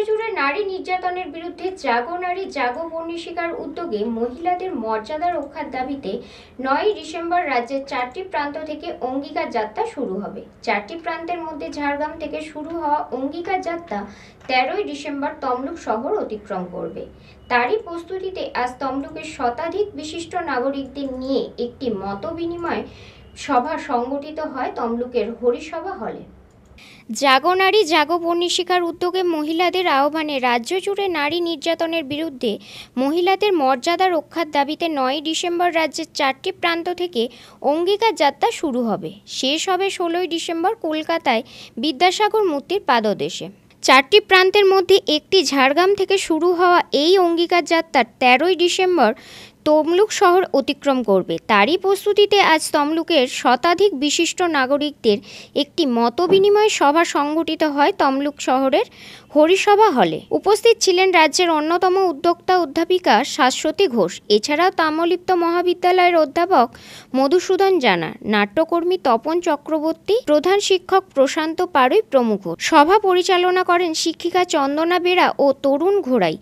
জুড়ে নারী নির্যাতনের বিরুদ্ধে জাগো নারী জাগো বর্ণিশিকার উদ্যোগে মহিলাদের মর্যাদা রক্ষার দাবিতে 9ই ডিসেম্বর রাজ্যের 4টি প্রান্ত থেকে অঙ্গীকার যাত্রা শুরু হবে। 4টি প্রান্তের মধ্যে ঝাড়গ্রাম থেকে শুরু হওয়া অঙ্গীকার যাত্রা 13ই ডিসেম্বর তমলুক শহর অতিক্রম করবে। তারই প্রস্তুতিতে আজ তমলুকের শতাধিক বিশিষ্ট নাগরিকদের নিয়ে একটি মতবিনিময় সভা সংগঠিত হয় তমলুকের হরিসভা হলে। জাগো নারী জাগো বর্ণিশিকার উদ্যোগে মহিলাদের আহ্বানে রাজ্য জুড়ে নারী নির্যাতনের বিরুদ্ধে মহিলাদের মর্যাদা রক্ষার দাবিতে 9ই ডিসেম্বর রাজ্যের 4টি প্রান্ত থেকে অঙ্গীকার যাত্রা শুরু হবে। শেষ হবে 16ই ডিসেম্বর কলকাতায় বিদ্যাসাগর মূর্তির পাদদেশে। 4টি প্রান্তের মধ্যে একটি ঝাড়গ্রাম থেকে শুরু হওয়া এই অঙ্গীকার যাত্রা 13ই ডিসেম্বর তমলুক শহর অতিক্রম করবে। তারই প্রস্তুতিতে আজ তমলুকের শতাধিক বিশিষ্ট নাগরিকদের একটি মতবিনিময় সভা সংগঠিত হয় তমলুক শহরের হরিসভা হলে। উপস্থিত ছিলেন রাজ্যের অন্যতম উদ্যোক্তা অধ্যাপিকা শাশ্বতী ঘোষ, এছাড়াও তাম্রলিপ্ত মহাবিদ্যালয়ের অধ্যাপক মধুসূদন জানা, নাট্যকর্মী তপন চক্রবর্তী, প্রধান শিক্ষক প্রশান্ত পাড়ুই প্রমুখ। সভা পরিচালনা করেন শিক্ষিকা চন্দনা বেরা ও তরুণ ঘোড়াই।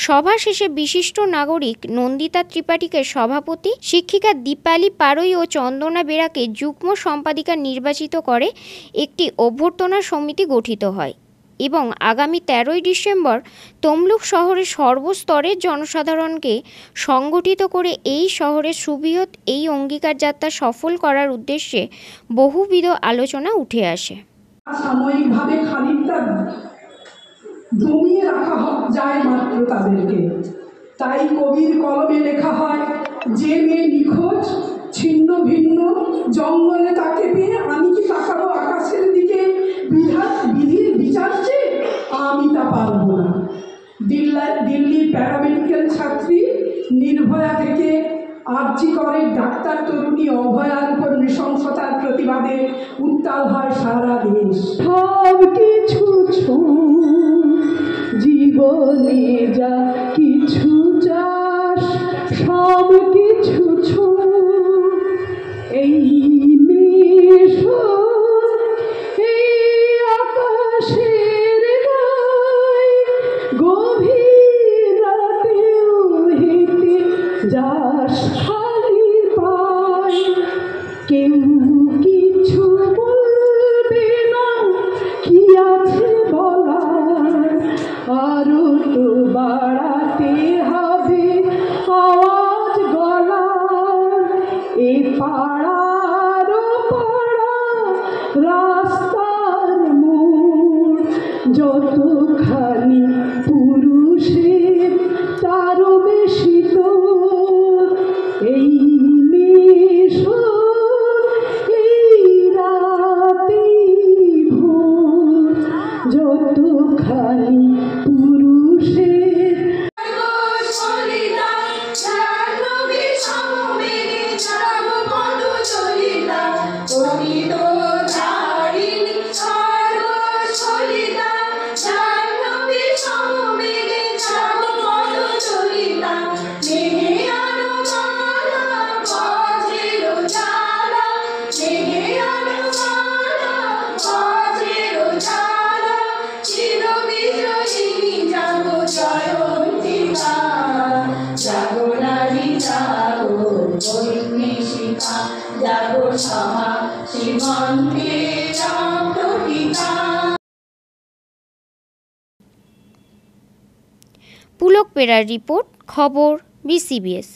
সভা শেষে বিশিষ্ট নাগরিক নন্দিতা ত্রিপাঠীকে সভাপতি, শিক্ষিকা দীপালি পাড়ুই ও চন্দনা বেরাকে যুগ্ম সম্পাদিকা নির্বাচিত করে একটি অভ্যর্থনা সমিতি গঠিত হয় এবং আগামী 13ই ডিসেম্বর তমলুক শহরের সর্বস্তরের জনসাধারণকে সংগঠিত করে এই শহরের সুবৃহৎ এই অঙ্গীকার যাত্রা সফল করার উদ্দেশ্যে বহুবিধ আলোচনা উঠে আসে। সাময়িকভাবে খানিকটা দমিয়ে রাখা যায় মাত্র তাদেরকে, তাই কবির কলমে লেখা হয়, যে মেয়ে নিখোঁজ ছিন্ন ভিন্ন জঙ্গলে তাকে পেয়ে আমি কি তাকাবো আকাশের দিকে, বিধির বিচার চেয়ে আমি তা পারব না। দিল্লির প্যারামেডিক্যাল ছাত্রী নির্ভয়া থেকে আরজি করের ডাক্তার তরুণী অভয়ার উপর নৃশংসতার প্রতিবাদে উত্তাল হয় সারা দেশ। সব কিছু জীবনে যা কিছু চাস সব কিছু এই মেষ এই আকাশের গায়ে গভীর রাতেও হেঁটে যাস খালি পায়, কেউ কিছু বলবে না, কি আছে বলার, আরো তো বাড়াতে হবে আওয়াজ গলার। এ পাড়ার পাড়া রাস্তার মোড় যতখানি পুরুষের তারও বেশি তোর, এই মেষ এই রাতেই ভোর যতখানি পুরুষের। পুলক পেরার রিপোর্ট, খবর BCBS।